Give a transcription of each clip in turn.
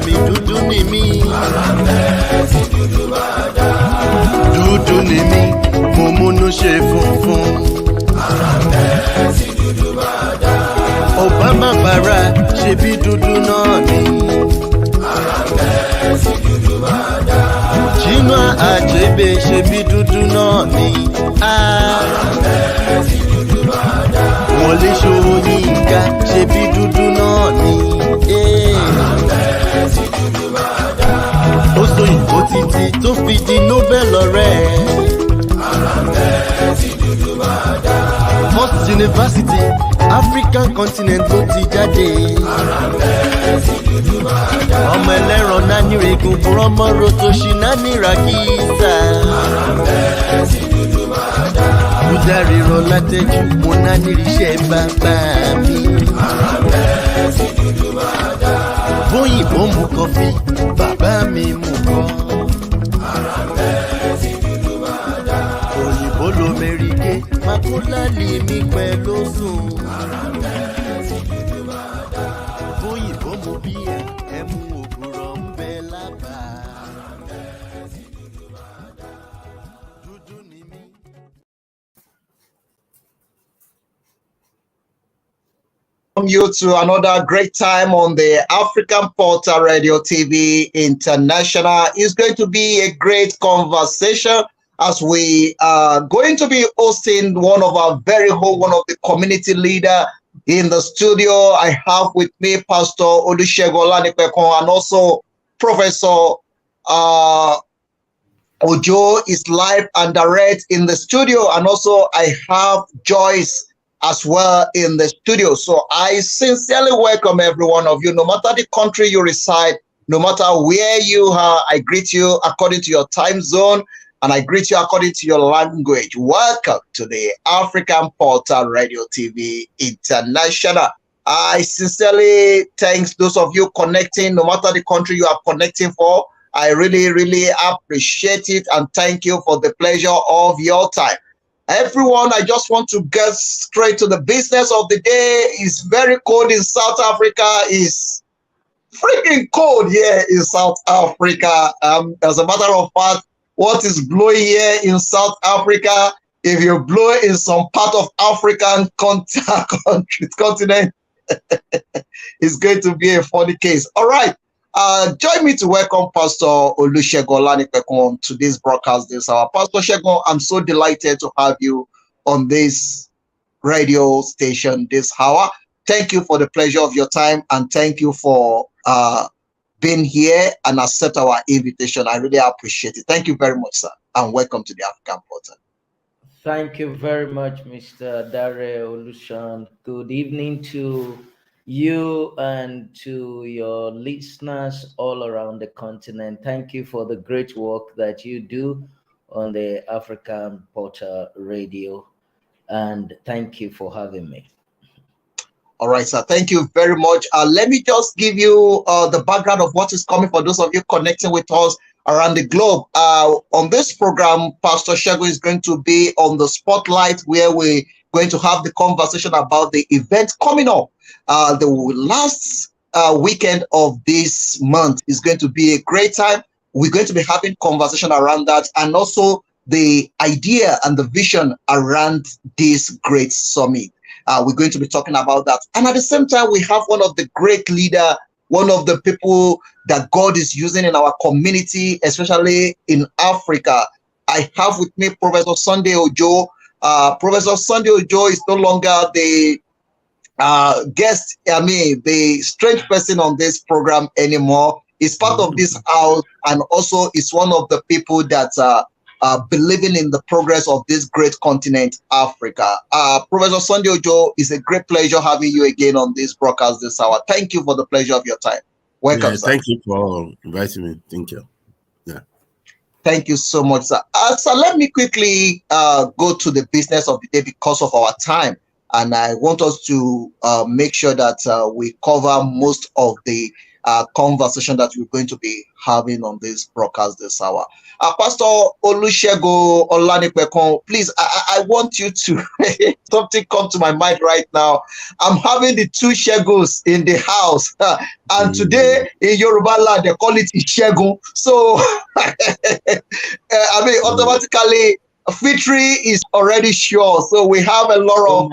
mi dúdú ni mí. Dúdú ni mí, mo múnú ṣe funfun. Obama Barack ṣe bí dúdú náà ni. Chinua Achebe ṣe bí dúdú náà ni. Wọlé Ṣóyínká ṣe bí dúdú náà ni. Ó sòyìnbó títí tó fi di Nobel laureate. First University African continent ló ti jáde. Ọmọ ẹlẹ́ran náà ní regun búrọ́mọ́rọ́ tó ṣì náà ní ràkísà. Kúdàrí rọ látẹ̀jú mo náà ní iṣẹ́ bàbá mi. Bóyìnbó mu kọfí, bàbá mi mu kọ́. Òyìnbó lo mẹ́rìndé, Makulali mi pẹ̀lú sùn. Bóyìnbó mu bíyà, ẹmu ògùrọ̀ ń bẹ lábàá. Dúdú ni mí. You to another great time on the African Portal Radio TV International. It's going to be a great conversation as we are going to be hosting one of the community leader in the studio. I have with me Pastor Olusegun Olanipekun and also Professor Ojo is live and direct in the studio, and also I have Joyce as well in the studio. So I sincerely welcome every one of you, no matter the country you reside, no matter where you are. I greet you according to your time zone, and I greet you according to your language. Welcome to the African Portal Radio TV International. I sincerely thank those of you connecting, no matter the country you are connecting for. I really, really appreciate it, and thank you for the pleasure of your time. Everyone, I just want to get straight to the business of the day. It's very cold in South Africa. It's freaking cold here in South Africa. As a matter of fact, what is blowing here in South Africa, if you blow in some part of African continent, it's going to be a funny case. All right. Join me to welcome Pastor Olusegun Olanipekun to this broadcast this hour. Pastor Segun, I'm so delighted to have you on this radio station this hour. Thank you for the pleasure of your time, and thank you for being here and accept our invitation. I really appreciate it. Thank you very much, sir, and welcome to the African Portal. Thank you very much, Mr. Dare Olusegun. Good evening to you and to your listeners all around the continent. Thank you for the great work that you do on the African Portal Radio, and thank you for having me. All right, sir. Thank you very much. Let me just give you the background of what is coming for those of you connecting with us around the globe. On this program, Pastor Segun is going to be on the spotlight, where we're going to have the conversation about the event coming up. The last weekend of this month is going to be a great time. We're going to be having conversation around that, and also the idea and the vision around this great summit. We're going to be talking about that. And at the same time, we have one of the great leaders, one of the people that God is using in our community, especially in Africa. I have with me Professor Sunday Ojo. Professor Sunday Ojo is no longer the guest, the strange person on this program anymore. He's part of this house, and also is one of the people that are believing in the progress of this great continent, Africa. Professor Sunday Ojo, it's a great pleasure having you again on this broadcast this hour. Thank you for the pleasure of your time. Welcome, sir. Thank you for inviting me. Thank you. Yeah. Thank you so much, sir. So let me quickly go to the business of the day because of our time. And I want us to make sure that we cover most of the conversation that we're going to be having on this broadcast this hour. Pastor Olusegun Olanipekun, please, I want you to something come to my mind right now. I'm having the two Shegos in the house, and today in Yoruba land they call it Ishegun. So, I mean, automatically victory is already sure. So we have a lot of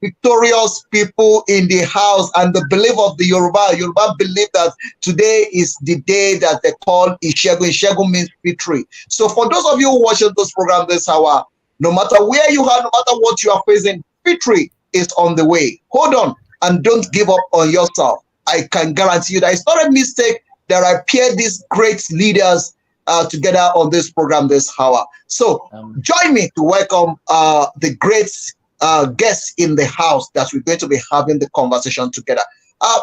victorious people in the house, and the belief of the Yoruba believe that today is the day that they call Ishegun. Ishegun means victory. So for those of you watching this program this hour, no matter where you are, no matter what you are facing, victory is on the way. Hold on and don't give up on yourself. I can guarantee you that it's not a mistake that I pair these great leaders together on this program this hour. So join me to welcome the great guests in the house that we're going to be having the conversation together.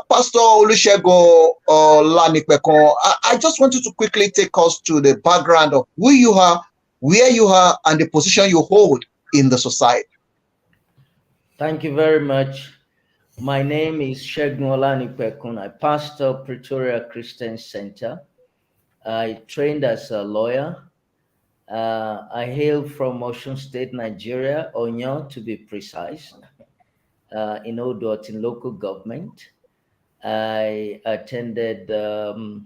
Pastor Olusegun Olanipekun, I just want you to quickly take us to the background of who you are, where you are, and the position you hold in the society. Thank you very much. My name is Olusegun Olanipekun. I pastor Pretoria Christian Center. I trained as a lawyer. I hail from Osun State, Nigeria, Onyo to be precise, in Odotin local government. I attended the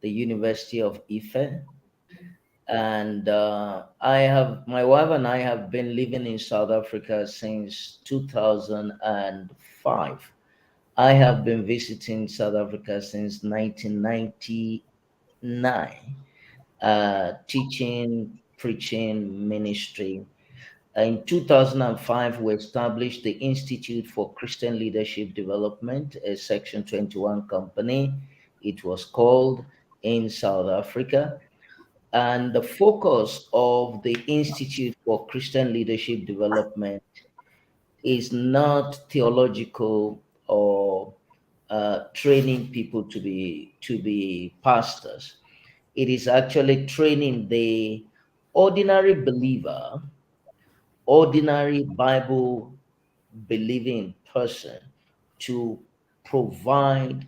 University of Ife, and my wife and I have been living in South Africa since 2005. I have been visiting South Africa since 1999, teaching, preaching, ministry. In 2005, we established the Institute for Christian Leadership Development, a Section 21 company. It was called in South Africa. And the focus of the Institute for Christian Leadership Development is not theological or training people to be pastors. It is actually training the ordinary believer, ordinary Bible believing person to provide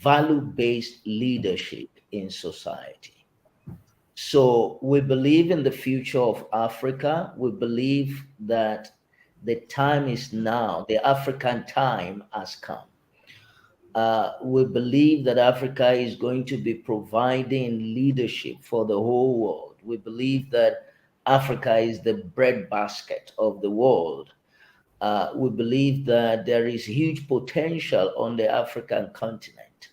value-based leadership in society. So we believe in the future of Africa. We believe that the time is now, the African time has come. We believe that Africa is going to be providing leadership for the whole world. We believe that Africa is the breadbasket of the world. We believe that there is huge potential on the African continent.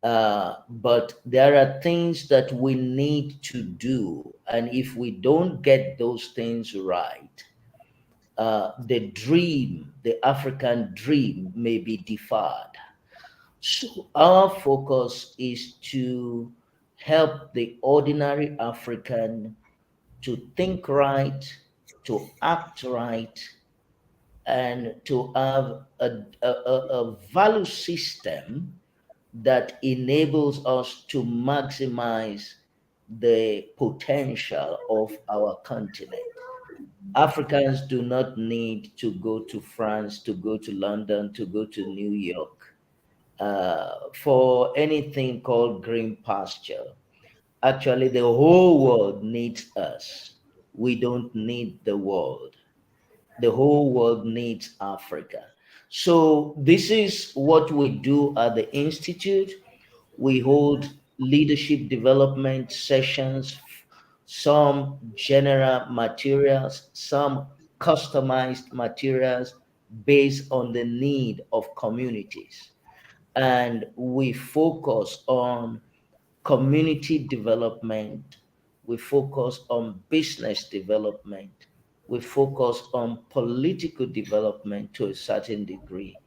But there are things that we need to do. And if we don't get those things right, the African dream may be deferred. So our focus is to help the ordinary African to think right, to act right, and to have a value system that enables us to maximize the potential of our continent. Africans do not need to go to France, to go to London, to go to New York for anything called green pasture. Actually, the whole world needs us. We don't need the world. The whole world needs Africa. So this is what we do at the Institute. We hold leadership development sessions, some general materials, some customized materials based on the need of communities. And we focus on community development, we focus on business development, we focus on political development to a certain degree.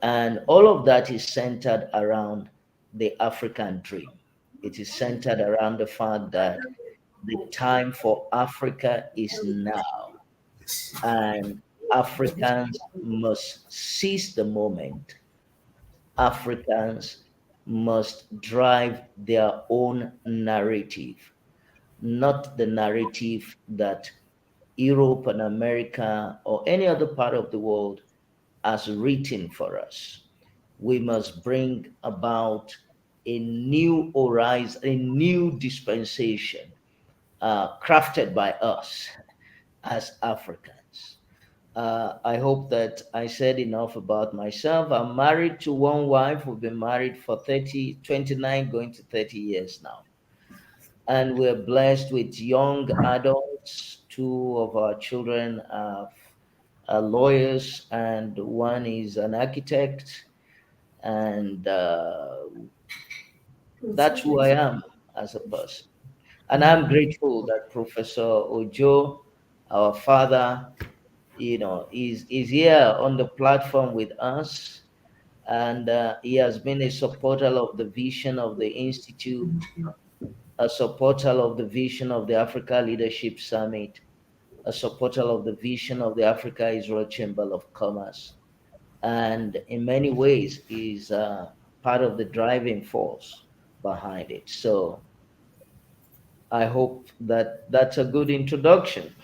And all of that is centered around the African dream. It is centered around the fact that the time for Africa is now, and Africans must seize the moment. Africans must drive their own narrative, not the narrative that Europe and America or any other part of the world has written for us. we must bring about a new horizon, a new dispensation crafted by us as Africans. I hope that I said enough about myself. I'm married to one wife. We've been married for 29, going to 30 years now. And we're blessed with young adults. Two of our children are lawyers, and one is an architect. And that's who I am as a person. And I'm grateful that Professor Ojo, our father, is here on the platform with us. And he has been a supporter of the vision of the Institute, a supporter of the vision of the Africa Leadership Summit, a supporter of the vision of the Africa Israel Chamber of Commerce, and in many ways is part of the driving force behind it. So I hope that that's a good introduction.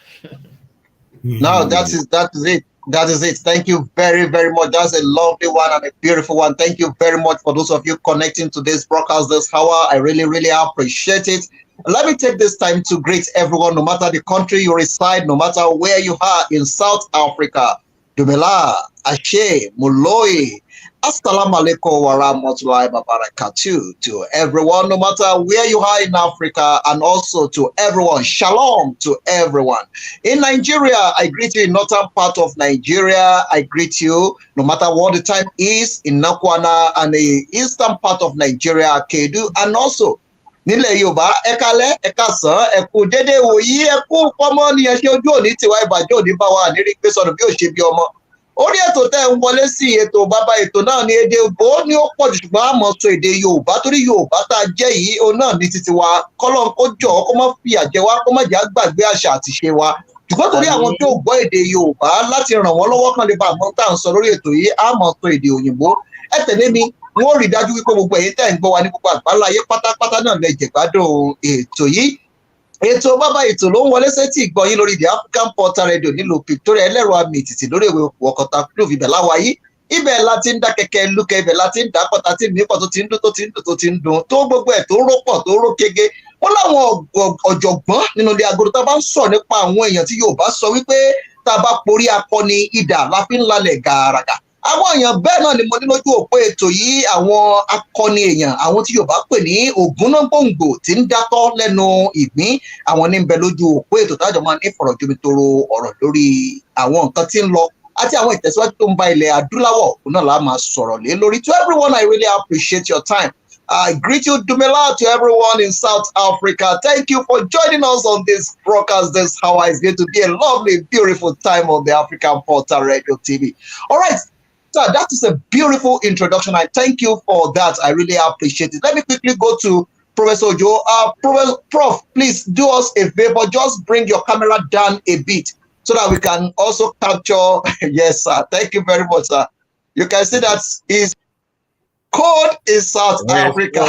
No, that is it. That is it. Thank you very, very much. That's a lovely one and a beautiful one. Thank you very much for those of you connecting to this broadcast this hour. I really, really appreciate it. Let me take this time to greet everyone, no matter the country you reside, no matter where you are in South Africa. Dumela, Ashe, Muloi, Assalamu alaikum wa rahmatullahi wa barakatuh to everyone, no matter where you are in Africa, and also to everyone. Shalom to everyone. In Nigeria, I greet you in northern part of Nigeria. I greet you no matter what the time is in Nakwana and the eastern part of Nigeria, Kedu, and also nílẹ̀ Yorùbá ẹ kálẹ́ ẹ káàsán ẹ kú dédé wòyí ẹ kú pọ́mọ́ ní ẹṣẹ́ ojú òní tiwa ìbàjẹ́ òní bá wa nírí gbé sọnù bí ò ṣe bí ọmọ orí ètò tẹ́ ń wọlé sí ètò bàbá ètò náà ní èdè òbó ní ó pọ̀ jù ṣùgbọ́n àmọ́ sọ èdè Yorùbá torí Yorùbá tá a jẹ́ yìí òun náà ní títí wa kọ́lọ́n kó jọ kó má fi àjẹ wa kó má jà gbàgbé àṣà àti ṣe wa ṣùgbọ́n torí àwọn tó gbọ́ èdè Yorùbá láti ràn wọ́n lọ́wọ́ kan lè bá àmọ́ tá à ń sọ lórí ètò yìí àmọ́ sọ èdè òyìnbó ẹ tẹ̀lé mi wọ́n rí dájú wípé gbogbo ẹ̀yin tẹ́ ń gbọ́ wa ní gbogbo àgbáláyé pátápátá náà lè jẹ̀gbádùn ètò yìí ètò bàbá ètò ló ń wọlé sétí ìgbọ̀nyín lórí the African Portal Radio nílùú Victoria ẹlẹ́rọ àmì ìtìtì lórí ìwé wọ̀kọ̀tà club ibẹ̀ láwàyí ibẹ̀ láti ń dá kẹ̀kẹ́ lúkẹ́ ibẹ̀ láti ń dá pọ̀tà tí mípọ̀ tó ti ń dún tó ti ń dún tó ti ń dún tó gbogbo ẹ̀ tó rọ́pọ̀ tó ró kege wọ́n láwọn ọ̀jọ̀gbọ́n nínú ilé agodo tá a bá ń sọ nípa àwọn èèyàn tí Yorùbá sọ wípé tá a bá porí akọni idà la fi ń lalẹ̀ gàràgà àwọn èèyàn bẹ́ẹ̀ náà ni mo ní lójú òpó ètò yìí àwọn akọni èèyàn àwọn tí Yorùbá pè ní ògúnnágbòǹgbò tí ń dátọ́ lẹ́nu ìgbín àwọn ní ń bẹ lójú òpó ètò tájọ máa ní fọ̀rọ̀jomitoro ọ̀rọ̀ lórí àwọn nǹkan tí ń lọ àti àwọn ìtẹ̀síwájú tó ń ba ilẹ̀ adúláwọ̀ òun náà la máa sọ̀rọ̀ lé lórí. To everyone, I really appreciate your time. I greet you, Dumela, to everyone in South Africa. Thank you for joining us on this broadcast this hour. It's going to be a lovely, beautiful time on the African Portal Radio TV. All right. So that is a beautiful introduction. I thank you for that. I really appreciate it. Let me quickly go to Professor Ojo. Prof, please do us a favor. Just bring your camera down a bit so that we can also capture. Yes, sir. Thank you very much, sir. You can see that his code is South Africa.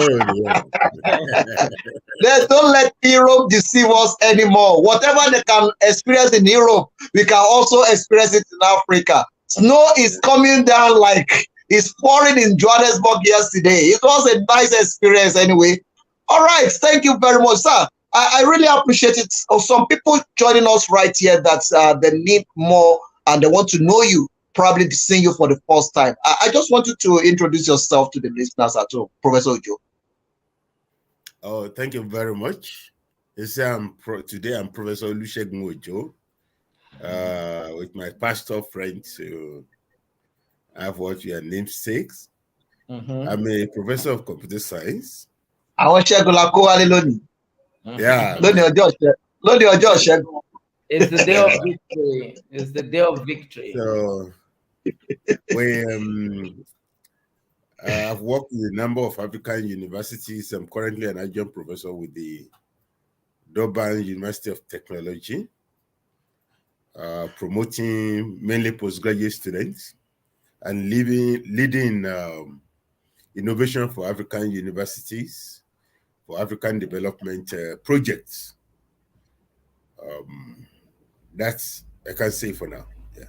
Don't let Europe deceive us anymore. Whatever they can experience in Europe, we can also experience it in Africa. Snow is coming down like it's pouring in Johannesburg yesterday. It was a nice experience anyway. All right. Thank you very much, sir. I really appreciate it. Some people joining us right here that they need more and they want to know you, probably seeing you for the first time. I just want you to introduce yourself to the listeners at home, Professor Ojo. Oh, thank you very much. Today I'm Professor Olusegun Ojo. With my pastor friend to have what your namesakes. I'm a professor of computer science. Yeah. It's the day of victory. It's the day of victory. So I've worked with a number of African universities. I'm currently an adjunct professor with the Durban University of Technology. Promoting mainly postgraduate students and leading innovation for African universities, for African development projects. That's I can say for now. Yeah.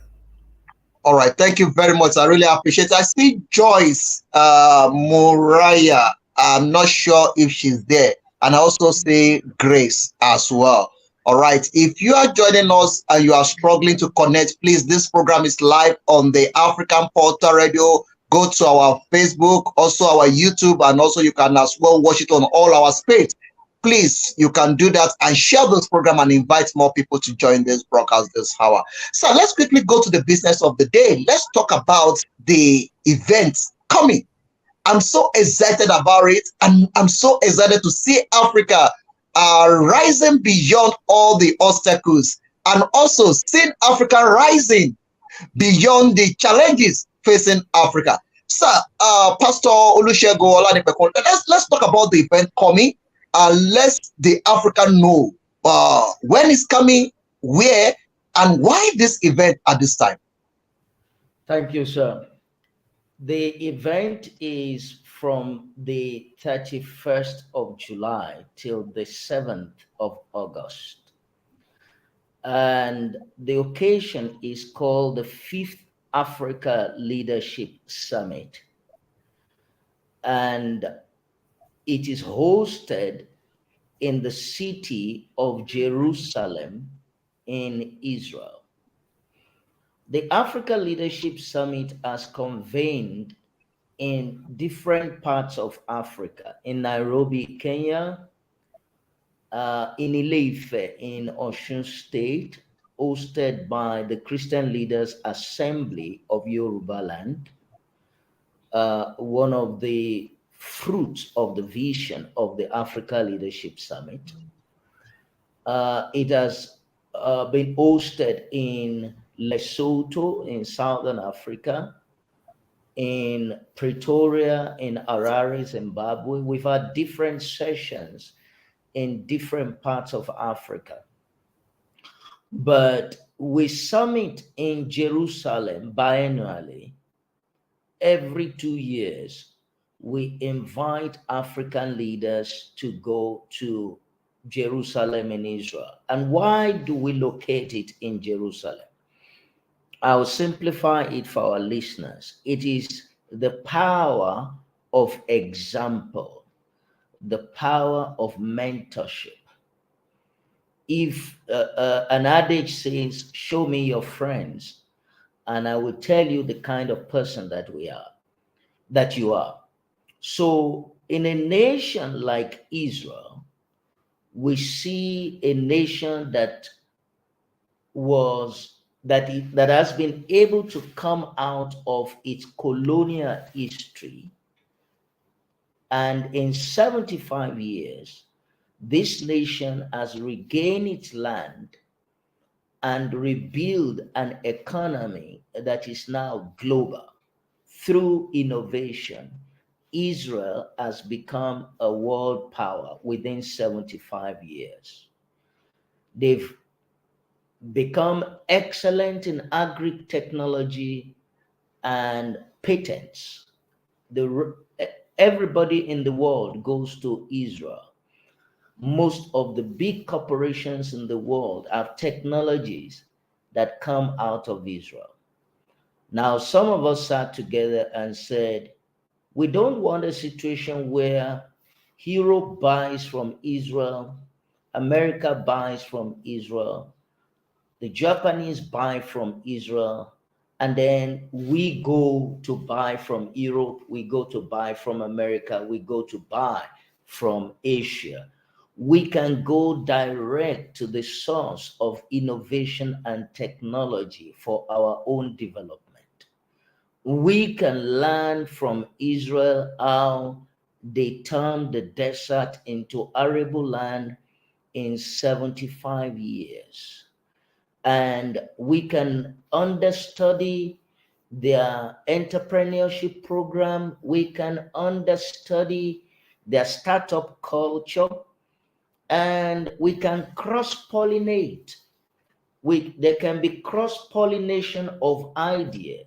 All right, thank you very much. I really appreciate it. I see Joyce Moriah. I'm not sure if she's there. And I also see Grace as well. All right, if you are joining us and you are struggling to connect, please, this program is live on the African Portal Radio. Go to our Facebook, also our YouTube, and also you can as well watch it on all our space. Please, you can do that and share this program and invite more people to join this broadcast this hour. So let's quickly go to the business of the day. Let's talk about the events coming. I'm so excited about it, and I'm so excited to see Africa rising beyond all the obstacles, and also seeing Africa rising beyond the challenges facing Africa. So, Pastor Olusegun Olanipekun, let's talk about the event coming. Let the African know when it's coming, where, and why this event at this time. Thank you, sir. The event is from the 31st of July till the 7th of August. And the occasion is called the 5th Africa Leadership Summit. And it is hosted in the city of Jerusalem in Israel. The Africa Leadership Summit has convened in different parts of Africa, in Nairobi, Kenya, in Ile-Ife in Osun State, hosted by the Christian Leaders Assembly of Yoruba Land, one of the fruits of the vision of the Africa Leadership Summit. It has been hosted in Lesotho in Southern Africa, in Pretoria, in Harare, Zimbabwe. We've had different sessions in different parts of Africa. But we summit in Jerusalem biannually. Every 2 years, we invite African leaders to go to Jerusalem in Israel. And why do we locate it in Jerusalem? I'll simplify it for our listeners. It is the power of example, the power of mentorship. If an adage says, show me your friends, and I will tell you the kind of person that you are. So in a nation like Israel, we see a nation that has been able to come out of its colonial history. And in 75 years, this nation has regained its land and rebuild an economy that is now global. Through innovation, Israel has become a world power within 75 years. They've become excellent in agri-technology and patents. Everybody in the world goes to Israel. Most of the big corporations in the world have technologies that come out of Israel. Now, some of us sat together and said, we don't want a situation where Europe buys from Israel, America buys from Israel, the Japanese buy from Israel, and then we go to buy from Europe, we go to buy from America, we go to buy from Asia. We can go direct to the source of innovation and technology for our own development. We can learn from Israel how they turned the desert into arable land in 75 years. And we can understudy their entrepreneurship program. We can understudy their startup culture, and we can cross-pollinate. There can be cross-pollination of ideas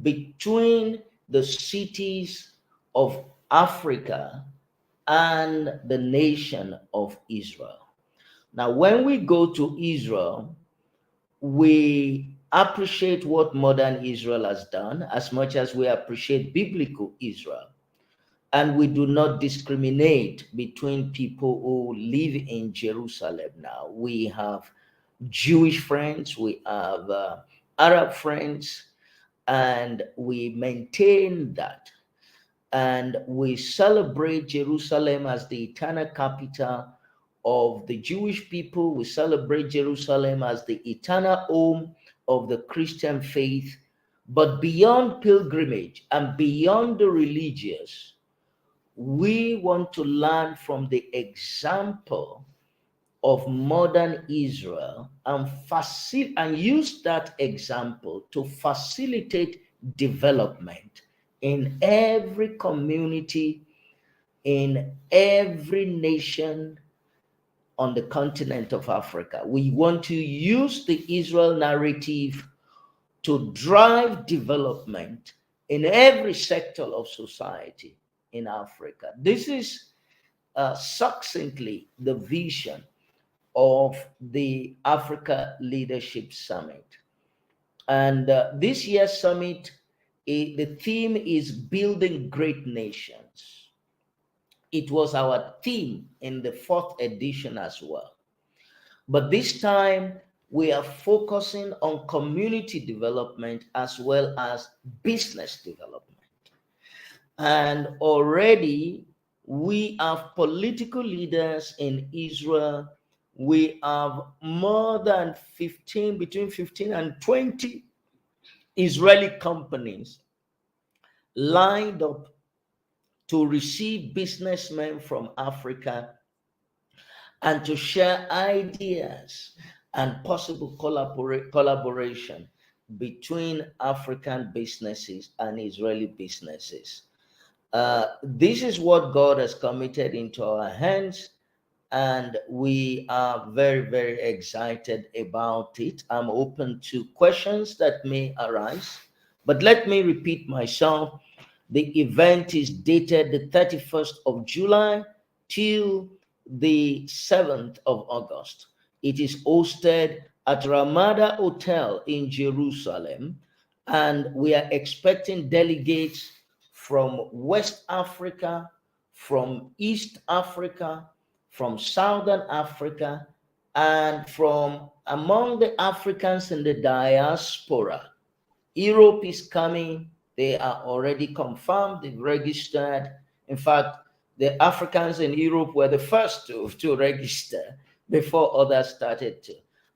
between the cities of Africa and the nation of Israel. Now, when we go to Israel, we appreciate what modern Israel has done as much as we appreciate biblical Israel. And we do not discriminate between people who live in Jerusalem now. We have Jewish friends, we have Arab friends, and we maintain that. And we celebrate Jerusalem as the eternal capital of the Jewish people. We celebrate Jerusalem as the eternal home of the Christian faith. But beyond pilgrimage and beyond the religious, we want to learn from the example of modern Israel and use that example to facilitate development in every community, in every nation on the continent of Africa. We want to use the Israel narrative to drive development in every sector of society in Africa. This is succinctly the vision of the Africa Leadership Summit. And this year's summit, the theme is Building Great Nations. It was our theme in the 4th edition as well. But this time, we are focusing on community development as well as business development. And already we have political leaders in Israel. We have more than 15, between 15 and 20 Israeli companies lined up to receive businessmen from Africa and to share ideas and possible collaboration between African businesses and Israeli businesses. This is what God has committed into our hands, and we are very, very excited about it. I'm open to questions that may arise, but let me repeat myself. The event is dated the 31st of July till the 7th of August. It is hosted at Ramada Hotel in Jerusalem, and we are expecting delegates from West Africa, from East Africa, from Southern Africa, and from among the Africans in the diaspora. Europe is coming. They are already confirmed, they've registered. In fact, the Africans in Europe were the first to register before others started to.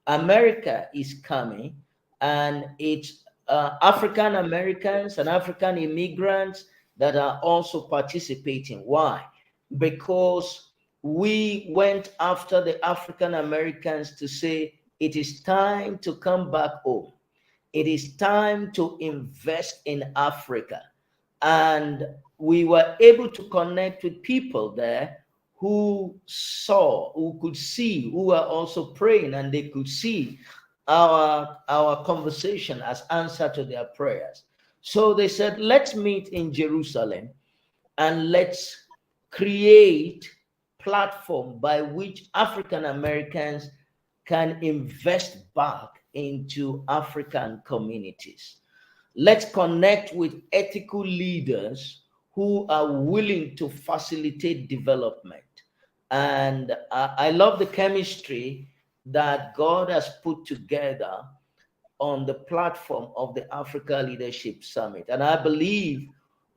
America is coming, and it's African Americans and African immigrants that are also participating. Why? Because we went after the African Americans to say it is time to come back home. It is time to invest in Africa. And we were able to connect with people there who saw, who could see, who were also praying, and they could see our conversation as answer to their prayers. So they said, let's meet in Jerusalem and let's create platform by which African Americans can invest back into African communities. Let's connect with ethical leaders who are willing to facilitate development. And I love the chemistry that God has put together on the platform of the Africa Leadership Summit. And I believe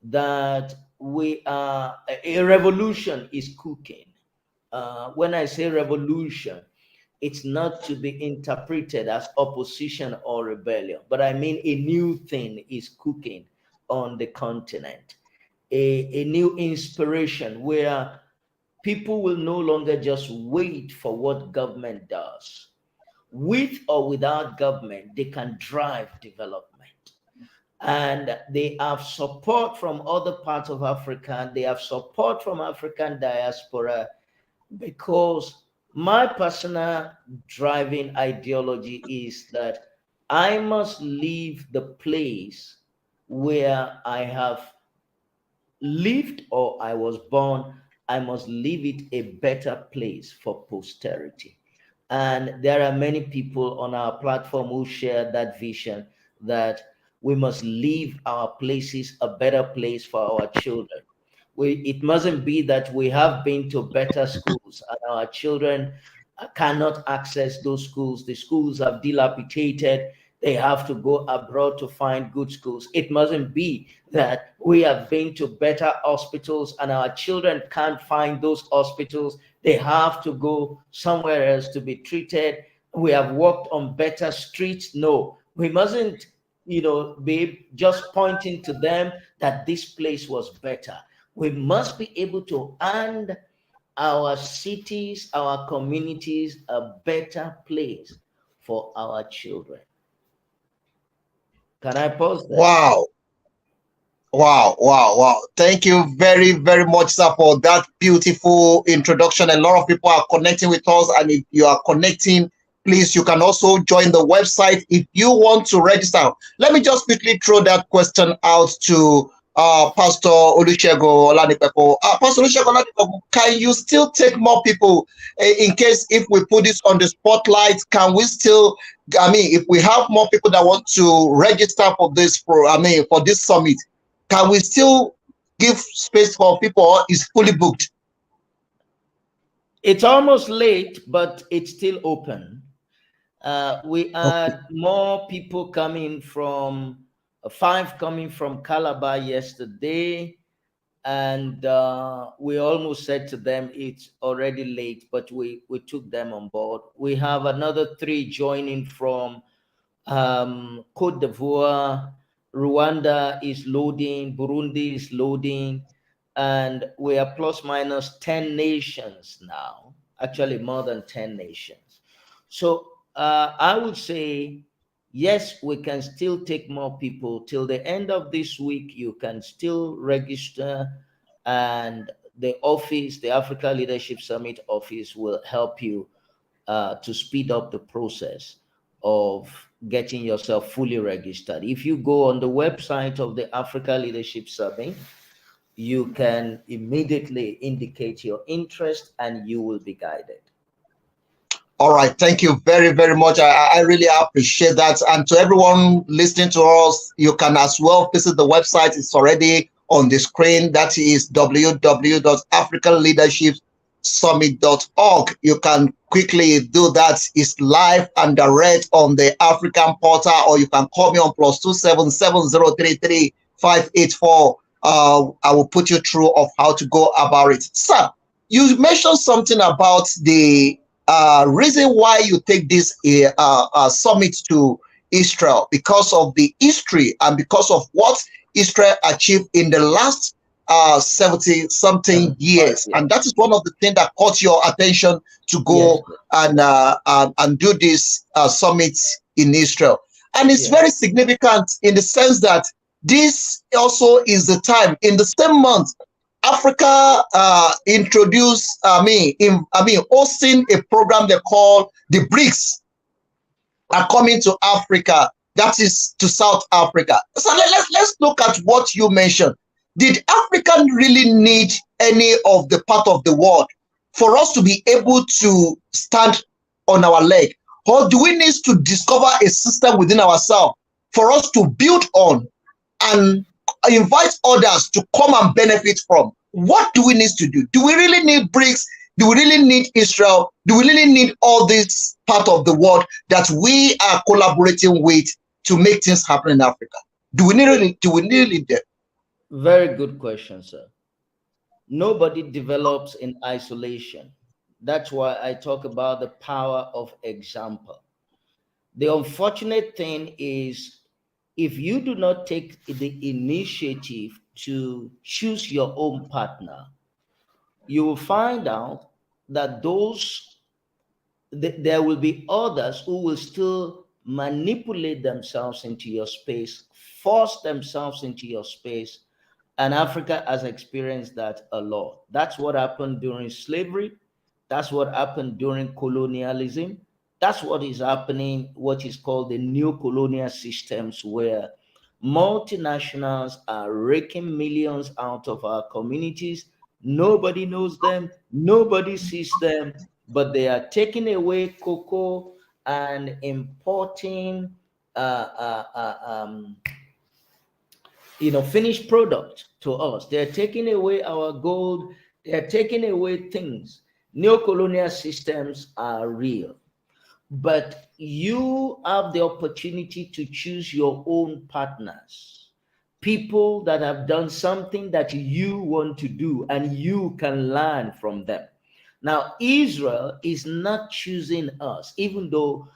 that a revolution is cooking. When I say revolution, it's not to be interpreted as opposition or rebellion, but I mean a new thing is cooking on the continent, a new inspiration where people will no longer just wait for what government does. With or without government, they can drive development. And they have support from other parts of Africa. They have support from African diaspora, because my personal driving ideology is that I must leave the place where I have lived or I was born. I must leave it a better place for posterity. And there are many people on our platform who share that vision that we must leave our places a better place for our children. It mustn't be that we have been to better schools and our children cannot access those schools. The schools have dilapidated. They have to go abroad to find good schools. It mustn't be that we have been to better hospitals and our children can't find those hospitals. They have to go somewhere else to be treated. We have walked on better streets. No, we mustn't, be just pointing to them that this place was better. We must be able to hand our cities, our communities a better place for our children. Can I pause there? Wow. Wow, wow, wow. Thank you very, very much, sir, for that beautiful introduction. A lot of people are connecting with us, and if you are connecting, please, you can also join the website if you want to register. Let me just quickly throw that question out to Pastor Olusegun Olanipekun. Pastor Olusegun Olanipekun, can you still take more people in case if we put this on the spotlight? Can we still, if we have more people that want to register for this, for this summit, can we still give space for people, or is fully booked? It's almost late, but it's still open. We had more people coming from 5 coming from Calabar yesterday, and we almost said to them it's already late, but we took them on board. We have another 3 joining from Cote d'Ivoire. Rwanda is loading, Burundi is loading, and we are plus minus 10 nations now, actually more than 10 nations. So I would say, yes, we can still take more people. Till the end of this week, you can still register, and the office, the Africa Leadership Summit office, will help you to speed up the process of getting yourself fully registered. If you go on the website of the Africa Leadership Summit, you can immediately indicate your interest and you will be guided. All right. Thank you very, very much. I really appreciate that. And to everyone listening to us, you can as well visit the website. It's already on the screen. That is www.africanleadershipsummit.org. You can quickly do that. It's live and direct on the African portal, or you can call me on +277033584. I will put you through of how to go about it. Sir, you mentioned something about the reason why you take this summit to Israel, because of the history and because of what Israel achieved in the last 70-something years. And that is one of the things that caught your attention to go and do this summit in Israel. And it's very significant in the sense that this also is the time, in the same month, Africa introduced, hosting a program they call the BRICS are coming to Africa, that is to South Africa. So let's look at what you mentioned. Did Africa really need any of the part of the world for us to be able to stand on our leg? Or do we need to discover a system within ourselves for us to build on and invite others to come and benefit from? What do we need to do? Do we really need BRICS? Do we really need Israel? Do we really need all this part of the world that we are collaborating with to make things happen in Africa? Do we really need them? Very good question, sir. Nobody develops in isolation. That's why I talk about the power of example. The unfortunate thing is, if you do not take the initiative to choose your own partner, you will find out that there will be others who will still manipulate themselves into your space, force themselves into your space. And Africa has experienced that a lot. That's what happened during slavery. That's what happened during colonialism. That's what is happening, what is called the new colonial systems, where multinationals are raking millions out of our communities. Nobody knows them. Nobody sees them. but they are taking away cocoa and importing finished product to us. They're taking away our gold. They're taking away things. Neo-colonial systems are real, but you have the opportunity to choose your own partners, people that have done something that you want to do, and you can learn from them. Now, Israel is not choosing us, even though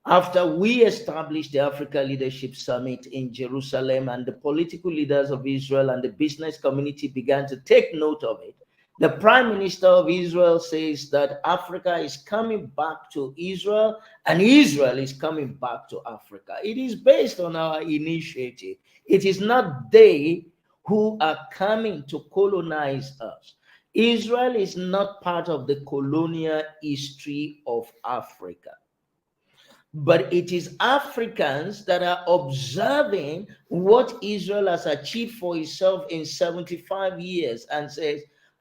after we established the Africa Leadership Summit in Jerusalem and the political leaders of Israel and the business community began to take note of it, the Prime Minister of Israel says that Africa is coming back to Israel and Israel is coming back to Africa. It is based on our initiative. It is not they who are coming to colonize us. Israel is not part of the colonial history of Africa. But it is Africans that are observing what Israel has achieved for itself in 75 years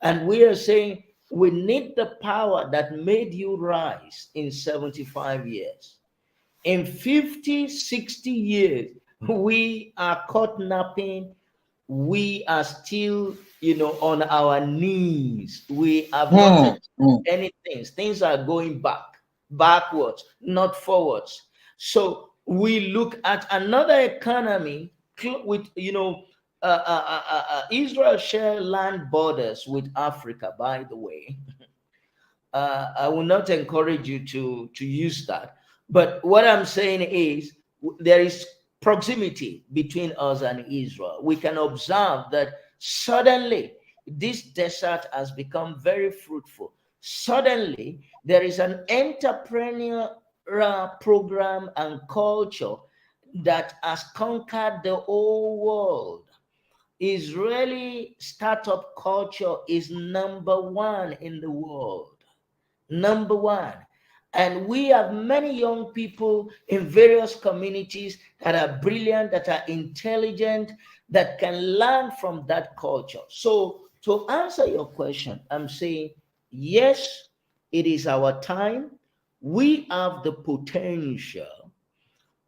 and we are saying we need the power that made you rise in 75 years. In 50, 60 years, we are caught napping. We are still, on our knees. We have not achieved anything. Things are going backwards, not forwards. So we look at another economy with, Israel share land borders with Africa, by the way. I will not encourage you to use that. But what I'm saying is there is proximity between us and Israel. We can observe that suddenly this desert has become very fruitful. Suddenly, there is an entrepreneurial program and culture that has conquered the whole world. Israeli startup culture is number one in the world. Number one. And we have many young people in various communities that are brilliant, that are intelligent, that can learn from that culture. So to answer your question, I'm saying, yes, it is our time. We have the potential,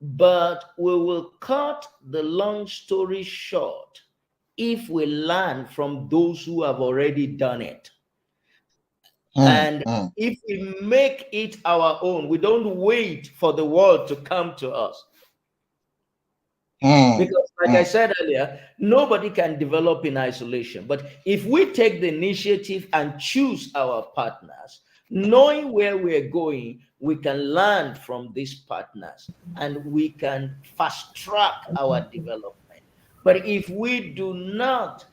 but we will cut the long story short if we learn from those who have already done it. And if we make it our own, we don't wait for the world to come to us. Because like I said earlier, nobody can develop in isolation. But if we take the initiative and choose our partners, knowing where we're going, we can learn from these partners and we can fast track our development. But if we do not,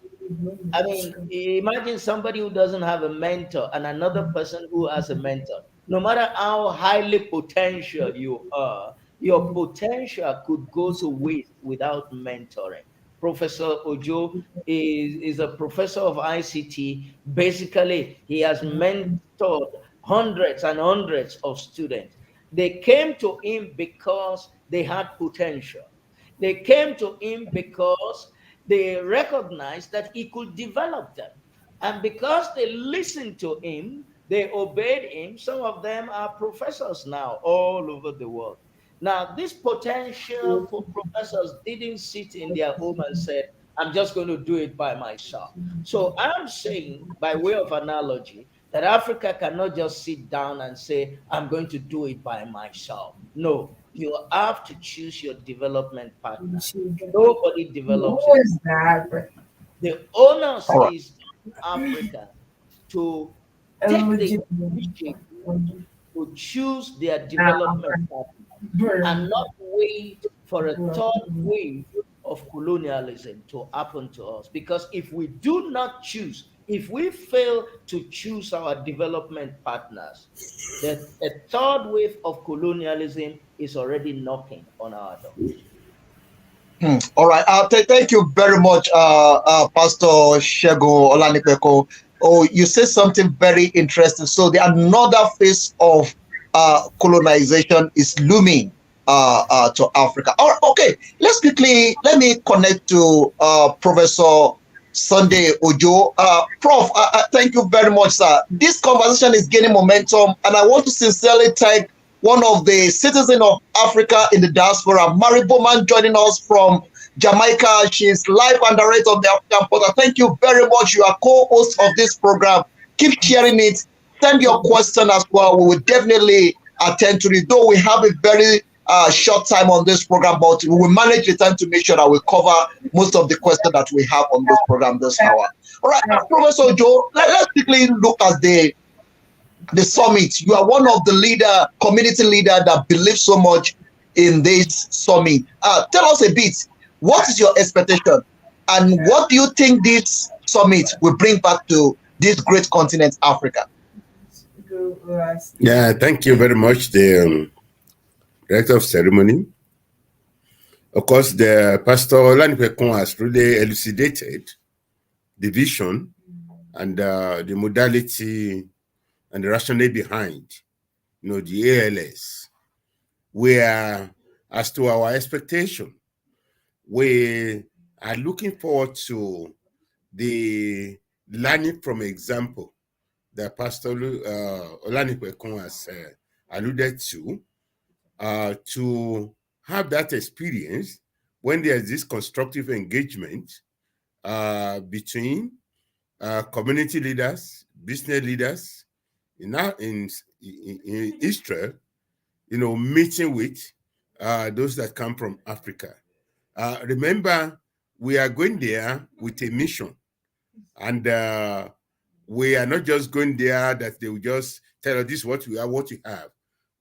I mean, imagine somebody who doesn't have a mentor and another person who has a mentor. No matter how highly potential you are, your potential could go to waste without mentoring. Professor Ojo is a professor of ICT. Basically, he has mentored hundreds and hundreds of students. They came to him because they had potential. They came to him because they recognized that he could develop them. And because they listened to him, they obeyed him. Some of them are professors now all over the world. Now, these potential professors didn't sit in their home and said, I'm just going to do it by myself. So I'm saying, by way of analogy, that Africa cannot just sit down and say, I'm going to do it by myself. No, you have to choose your development partner. Nobody develops it. The onus is Africa to take the initiative to choose their development partner and not wait for a third wave of colonialism to happen to us. Because if we do not choose, if we fail to choose our development partners, then a third wave of colonialism is already knocking on our door. All right. Thank you very much, Pastor Olusegun Olanipekun. Oh, you said something very interesting. So another phase of colonization is looming to Africa. All right, okay, let me connect to Professor Sunday Ojo. Prof, thank you very much, sir. This conversation is gaining momentum, and I want to sincerely thank one of the citizens of Africa in the diaspora, Mary Bowman, joining us from Jamaica. She's live and direct on the African Portal. Thank you very much. You are co-host of this program. Keep sharing it. Send your question as well. We will definitely attend to it. Though we have a very short time on this program, but we will manage the time to make sure that we cover most of the questions that we have on this program this hour. All right, Professor Joe, let's quickly look at the summit. You are one of the community leader that believes so much in this summit. Tell us a bit, what is your expectation, and what do you think this summit will bring back to this great continent, Africa? Yeah, thank you very much, the director of ceremony. Of course, the Pastor Olanipekun has really elucidated the vision and the modality and the rationale behind, the ALS. Where, as to our expectation, we are looking forward to the learning from example that Pastor Olanipekun has alluded to have that experience when there's this constructive engagement between community leaders, business leaders in Israel, meeting with those that come from Africa. Remember, we are going there with a mission, and we are not just going there that they will just tell us this is what we are, what we have.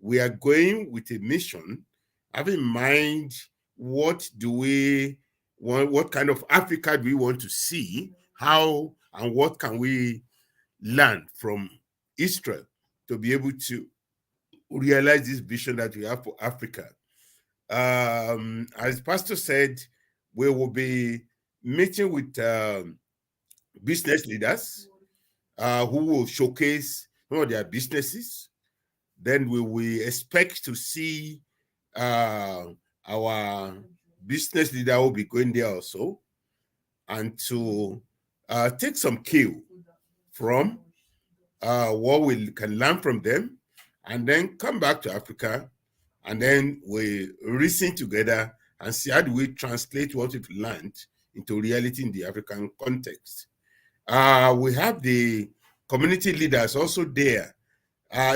We are going with a mission, have in mind what do we want, what kind of Africa do we want to see, how and what can we learn from Israel to be able to realize this vision that we have for Africa. As Pastor said, we will be meeting with business leaders who will showcase some of their businesses. Then we will expect to see our business leader will be going there also, and to take some cue from what we can learn from them, and then come back to Africa, and then we reason together and see how do we translate what we've learned into reality in the African context. We have the community leaders also there.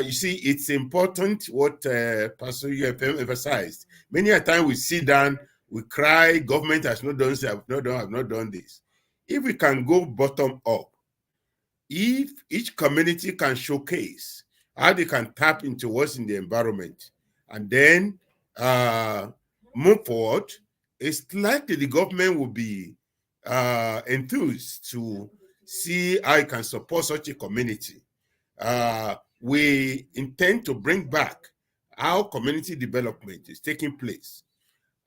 You see, it's important what Pastor UFM emphasized. Many a time we sit down, we cry, government has not done this, have not done this. If we can go bottom up, if each community can showcase how they can tap into what's in the environment and then move forward, it's likely the government will be enthused to see how it can support such a community. We intend to bring back how community development is taking place,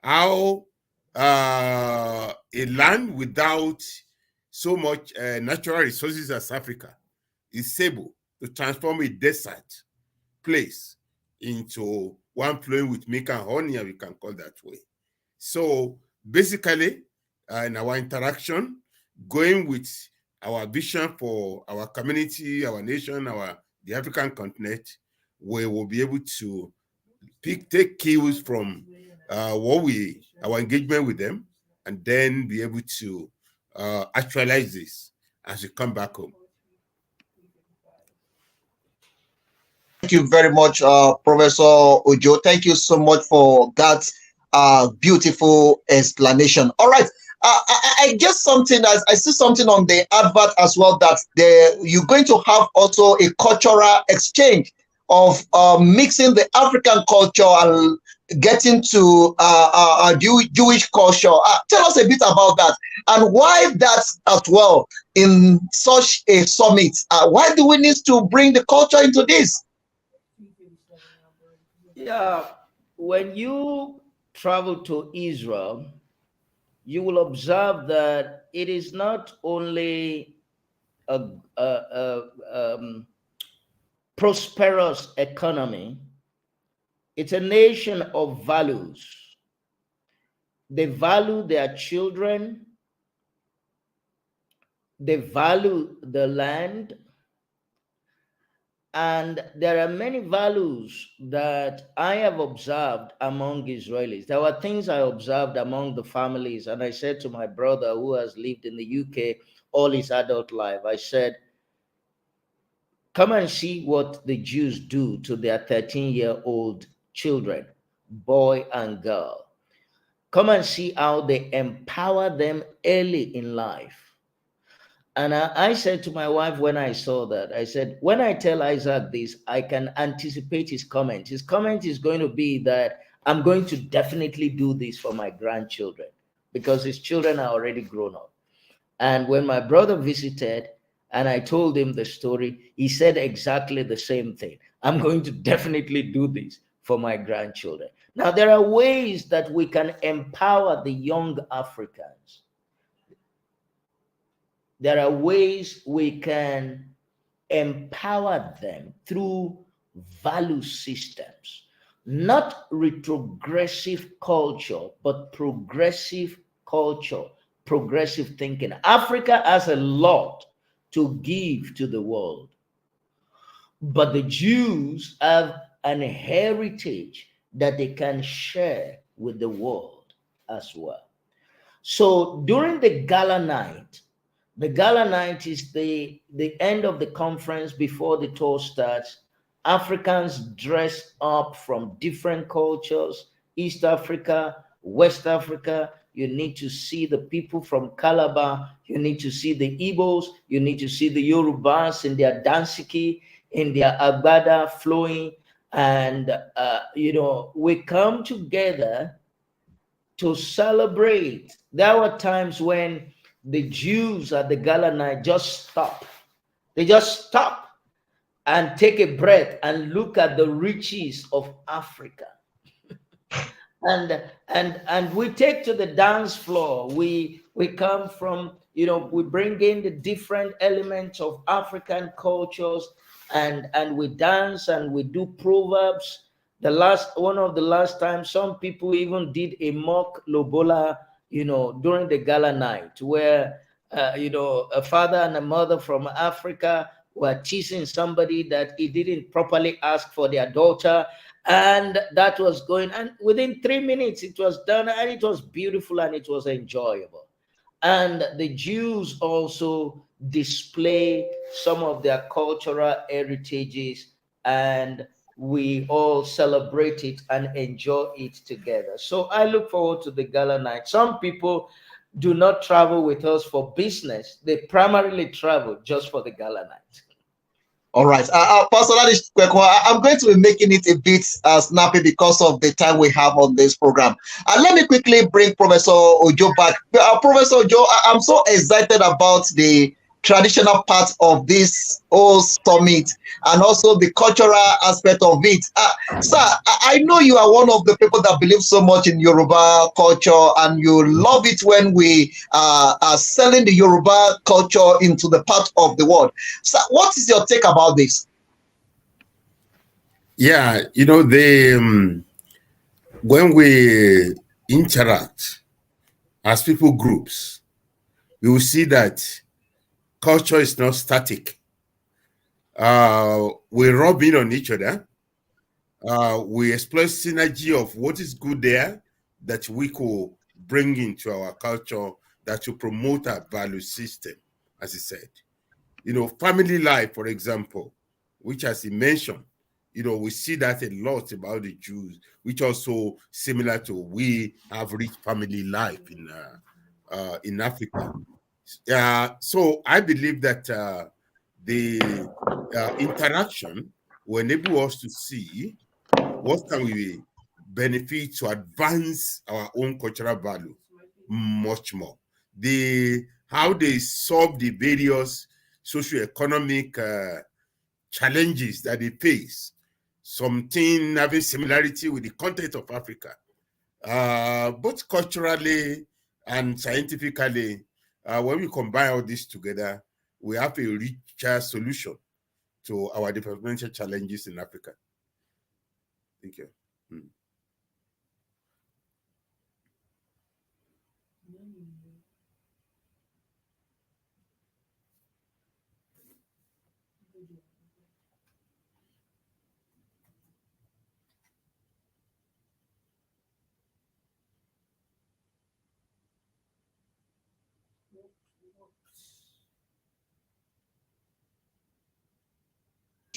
how a land without so much natural resources as Africa is able to transform a desert place into one flowing with milk and honey, and we can call that way. So basically, in our interaction, going with our vision for our community, our nation, the African continent, we will be able to take cues from our engagement with them, and then be able to actualize this as we come back home. Thank you very much, Professor Ojo. Thank you so much for that beautiful explanation. All right. I guess something, I see something on the advert as well, that you're going to have also a cultural exchange of mixing the African culture and getting to Jewish culture. Tell us a bit about that, and why that as well in such a summit. Why do we need to bring the culture into this? Yeah, when you travel to Israel, you will observe that it is not only a prosperous economy, it's a nation of values. They value their children, they value the land, and there are many values that I have observed among Israelis. There were things I observed among the families, and I said to my brother who has lived in the UK all his adult life, I said, come and see what the Jews do to their 13-year-old children, boy and girl. Come and see how they empower them early in life. And I said to my wife when I saw that, I said, when I tell Isaac this, I can anticipate his comment. His comment is going to be that I'm going to definitely do this for my grandchildren because his children are already grown up. And when my brother visited and I told him the story, he said exactly the same thing. I'm going to definitely do this for my grandchildren. Now, there are ways that we can empower the young Africans. There are ways we can empower them through value systems, not retrogressive culture, but progressive culture, progressive thinking. Africa has a lot to give to the world, but the Jews have an heritage that they can share with the world as well. So during the gala night, the gala night is the end of the conference before the tour starts. Africans dress up from different cultures, East Africa, West Africa. You need to see the people from Calabar. You need to see the Igbos. You need to see the Yorubas in their dansiki, in their agbada flowing. And, we come together to celebrate. There were times when the Jews at the gala night just stop. They just stop and take a breath and look at the riches of Africa. And we take to the dance floor. We come from, we bring in the different elements of African cultures, and we dance and we do proverbs. One of the last times, some people even did a mock lobola, during the gala night, where a father and a mother from Africa were teasing somebody that he didn't properly ask for their daughter, and that was going, and within 3 minutes it was done, and it was beautiful and it was enjoyable. And the Jews also display some of their cultural heritages, and we all celebrate it and enjoy it together. So I look forward to the gala night. Some people do not travel with us for business, they primarily travel just for the gala night. All right. Pastor Ladish Kwekwa, I'm going to be making it a bit snappy because of the time we have on this program. Let me quickly bring Professor Ojo back. Professor Ojo, I'm so excited about the traditional part of this whole summit and also the cultural aspect of it. Sir, I know you are one of the people that believe so much in Yoruba culture, and you love it when we are selling the Yoruba culture into the part of the world. So what is your take about this? Yeah, when we interact as people groups, you will see that culture is not static. We rub in on each other. We explore synergy of what is good there that we could bring into our culture that will promote our value system, as he said. Family life, for example, which as he mentioned, we see that a lot about the Jews, which also similar to we have rich family life in Africa. So I believe that the interaction will enable us to see what can we benefit to advance our own cultural value much more. How they solve the various socioeconomic challenges that they face, something having similarity with the content of Africa, both culturally and scientifically. When we combine all this together, we have a richer solution to our developmental challenges in Africa. Thank you.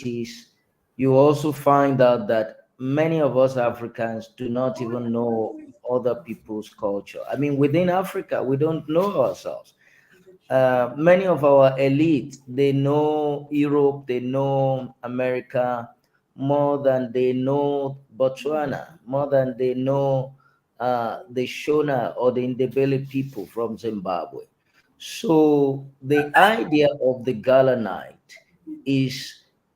activities, you also find out that many of us Africans do not even know other people's culture. I mean, within Africa, we don't know ourselves. Many of our elite, they know Europe, they know America more than they know Botswana, more than they know the Shona or the Ndebele people from Zimbabwe. So the idea of the gala night is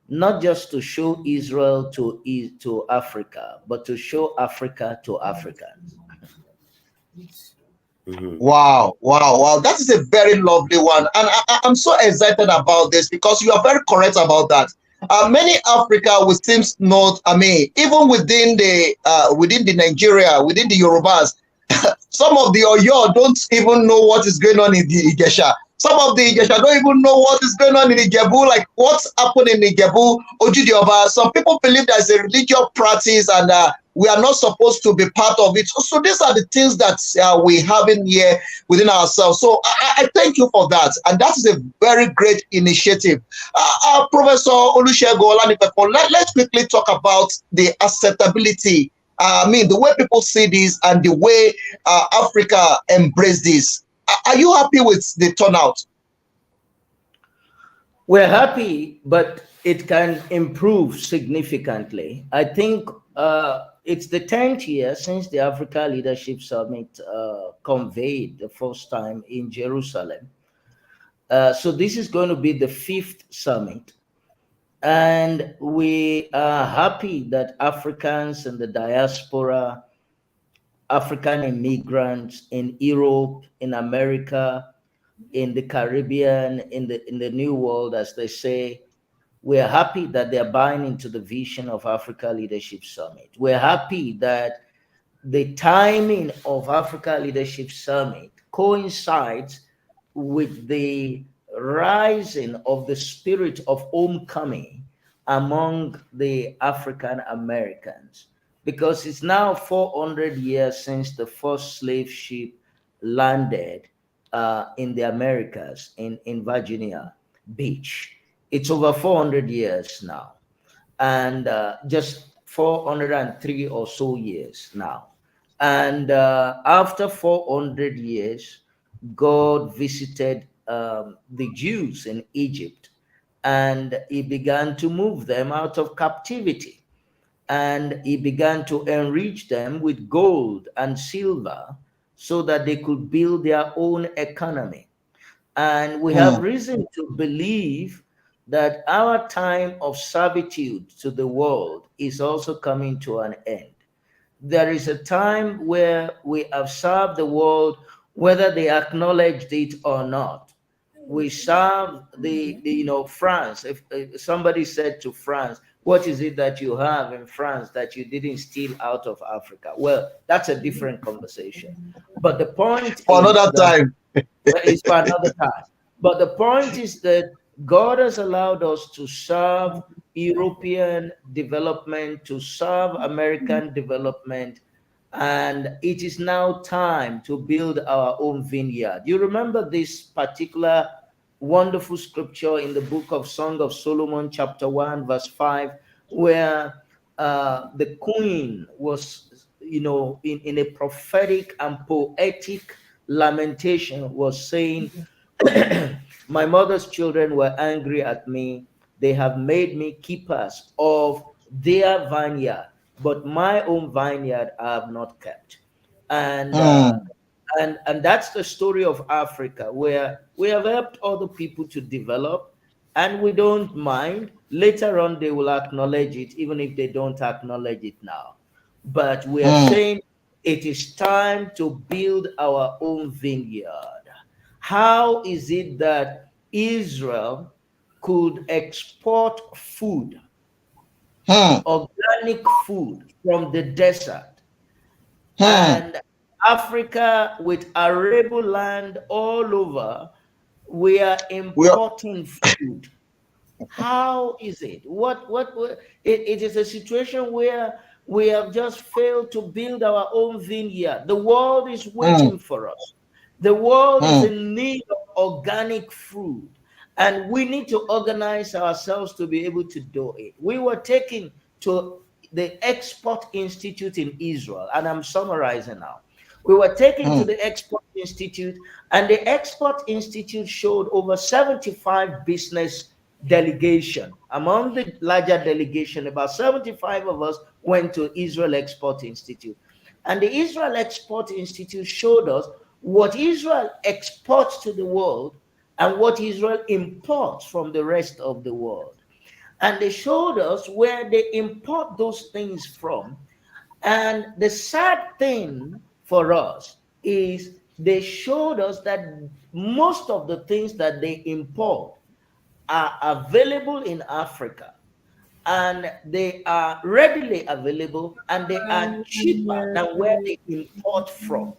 not just to show Israel to Africa, but to show Africa to Africans. Wow, wow, wow. That is a very lovely one. And I'm so excited about this because you are very correct about that. Many Africa will seem not, I mean, even within the Nigeria, within the Yorubas, some of the Oyo don't even know what is going on in the Igesha. Some of the Igesha don't even know what is going on in Ijebu, like what's happening in Ijebu, Ojudioba. Some people believe there's a religious practice and we are not supposed to be part of it. So these are the things that we have in here within ourselves. So I thank you for that. And that is a very great initiative. Professor Olusegun Olanipekun, let's quickly talk about the acceptability. I mean, the way people see this and the way Africa embrace this. Are you happy with the turnout? We're happy, but it can improve significantly. I think it's the 10th year since the Africa Leadership Summit convened the first time in Jerusalem. So this is going to be the 5th summit. And we are happy that Africans in the diaspora, African immigrants in Europe, in America, in the Caribbean, in the New World, as they say, we're happy that they're buying into the vision of Africa Leadership Summit. We're happy that the timing of Africa Leadership Summit coincides with the rising of the spirit of homecoming among the African Americans, because it's now 400 years since the first slave ship landed in the Americas, in Virginia Beach. It's over 400 years now, and just 403 or so years now. And after 400 years, God visited the Jews in Egypt, and he began to move them out of captivity. And he began to enrich them with gold and silver so that they could build their own economy. And we have reason to believe that our time of servitude to the world is also coming to an end. There is a time where we have served the world, whether they acknowledged it or not. We serve France. If somebody said to France, what is it that you have in France that you didn't steal out of Africa? Well, that's a different conversation. But the point for another time. It's for another time. But the point is that God has allowed us to serve European development, to serve American development, and it is now time to build our own vineyard. You remember this particular wonderful scripture in the book of Song of Solomon, chapter 1, verse 5, where the queen was, in a prophetic and poetic lamentation, was saying, my mother's children were angry at me. They have made me keepers of their vineyard, but my own vineyard I have not kept. And that's the story of Africa, where we have helped other people to develop, and we don't mind. Later on, they will acknowledge it, even if they don't acknowledge it now. But we are saying it is time to build our own vineyard. How is it that Israel could export food, organic food from the desert, and Africa, with arable land all over, we are importing food? How is it? It is a situation where we have just failed to build our own vineyard. The world is waiting for us. The world is in need of organic food. and we need to organize ourselves to be able to do it. We were taken to the Export Institute in Israel, and I'm summarizing now. We were taken to the Export Institute, and the Export Institute showed over 75 business delegation. Among the larger delegation, about 75 of us went to Israel Export Institute. And the Israel Export Institute showed us what Israel exports to the world and what Israel imports from the rest of the world. And they showed us where they import those things from. And the sad thing for us is they showed us that most of the things that they import are available in Africa, and they are readily available, and they are cheaper than where they import from.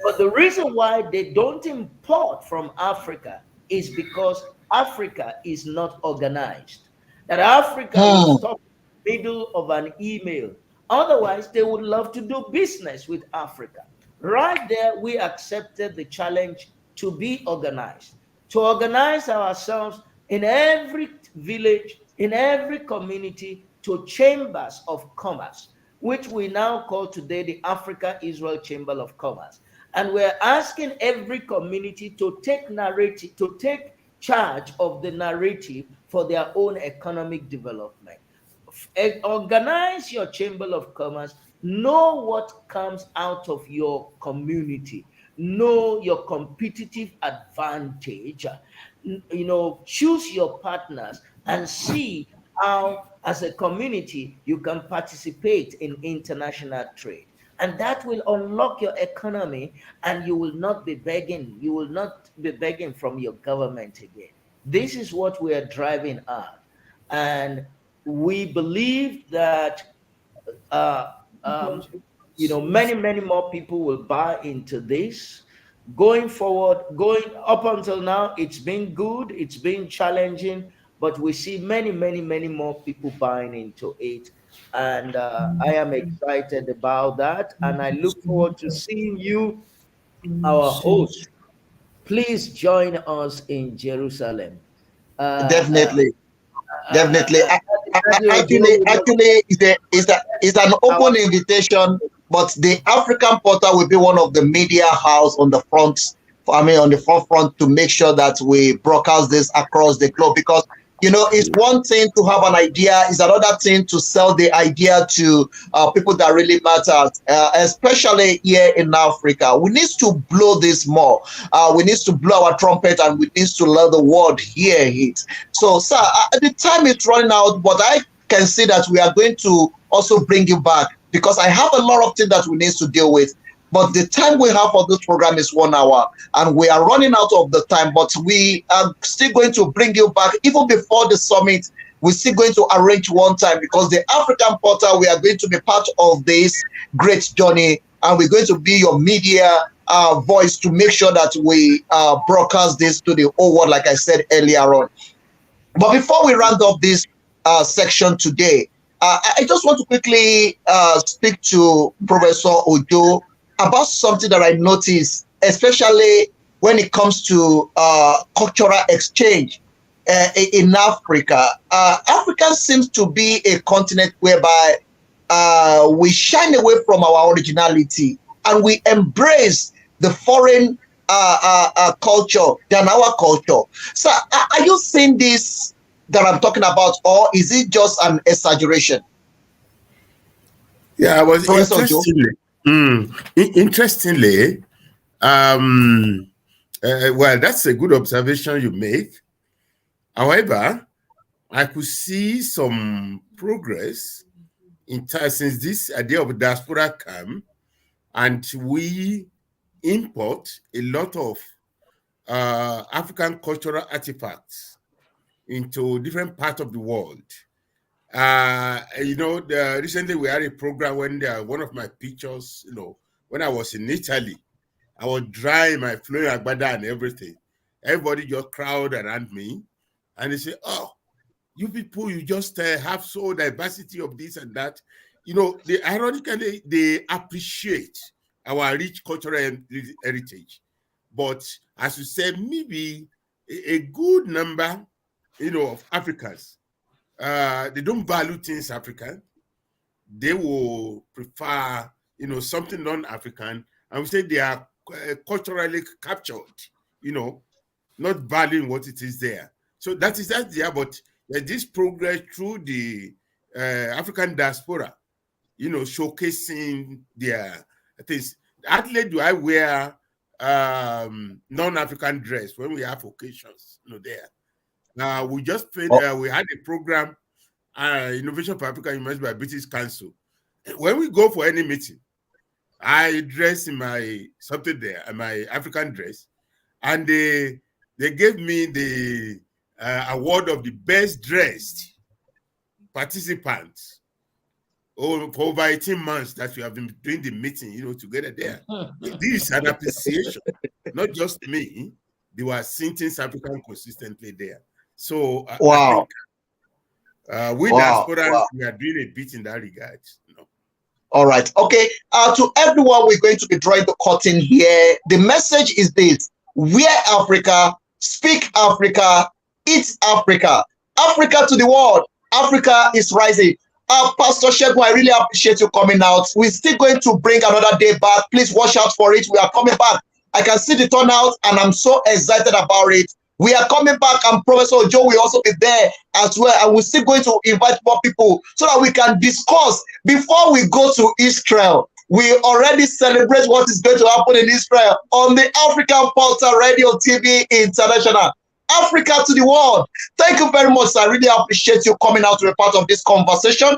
But the reason why they don't import from Africa is because Africa is not organized. That Africa will stop in the middle of an email. Otherwise, they would love to do business with Africa. Right there, we accepted the challenge to be organized, to organize ourselves in every village, in every community, to chambers of commerce, which we now call today the Africa Israel Chamber of Commerce. And we're asking every community to take narrative, to take charge of the narrative for their own economic development. Organize your chamber of commerce. Know what comes out of your community. Know your competitive advantage. Choose your partners and see how, as a community, you can participate in international trade. And that will unlock your economy, and you will not be begging. You will not be begging from your government again. This is what we are driving at. And we believe that uh, um, many more people will buy into this. Going forward, going up until now, it's been good, it's been challenging, but we see many more people buying into it. And I am excited about that. And I look forward to seeing you, our host. Please join us in Jerusalem. Uh, uh, Definitely. Definitely. Ojo will Actually, it's an our open invitation, but the African Portal will be one of the media house on the front, on the forefront, to make sure that we broadcast this across the globe. Because, it's one thing to have an idea, it's another thing to sell the idea to people that really matter, especially here in Africa. We need to blow this more. We need to blow our trumpet, and we need to let the world hear it. So, sir, the time is running out, but I can see that we are going to also bring you back, because I have a lot of things that we need to deal with. But the time we have for this program is 1 hour, and we are running out of the time. But we are still going to bring you back even before the summit. We're still going to arrange one time, because the African Portal, we are going to be part of this great journey, and we're going to be your media voice to make sure that we broadcast this to the whole world, like I said earlier on. But before we round up this section today, I just want to quickly speak to Professor Ojo about something that I noticed, especially when it comes to cultural exchange in Africa. Africa seems to be a continent whereby we shine away from our originality, and we embrace the foreign culture than our culture. So are you seeing this that I'm talking about, or is it just an exaggeration? Yeah, I was Professor Joe? interestingly, well, that's a good observation you make. However, I could see some progress since this idea of diaspora came, and we import a lot of African cultural artifacts into different parts of the world. Recently we had a program when one of my pictures, when I was in Italy, I was drying my flowing agbada and everything. Everybody just crowd around me, and they say, "Oh, you people, you just have so diversity of this and that." Ironically, they appreciate our rich cultural heritage. But as you said, maybe a good number, of Africans, they don't value things African. They will prefer, something non-African. And we say they are culturally captured, not valuing what it is there. So that's there, but this progress through the African diaspora, showcasing their things. Hardly do I wear non-African dress when we have occasions, there. We just we had a program, Innovation for African Humanity by British Council. When we go for any meeting, I dress in my African dress, and they gave me the award of the best dressed participants for over 18 months that we have been doing the meeting, together there. This is an appreciation, not just me. They were seeing things African consistently there. So wow. I think we diasporans, we are doing a bit in that regard. All right. Okay. To everyone, we're going to be drawing the curtain here. The message is this: wear Africa, speak Africa, eat Africa. Africa to the world. Africa is rising. Pastor Segun, I really appreciate you coming out. We're still going to bring another day back. Please watch out for it. We are coming back. I can see the turnout, and I'm so excited about it. We are coming back, and Professor Ojo will also be there as well. And we're still going to invite more people so that we can discuss. Before we go to Israel, we already celebrate what is going to happen in Israel on the African Pulsar Radio TV International. Africa to the world. Thank you very much. I really appreciate you coming out to be part of this conversation.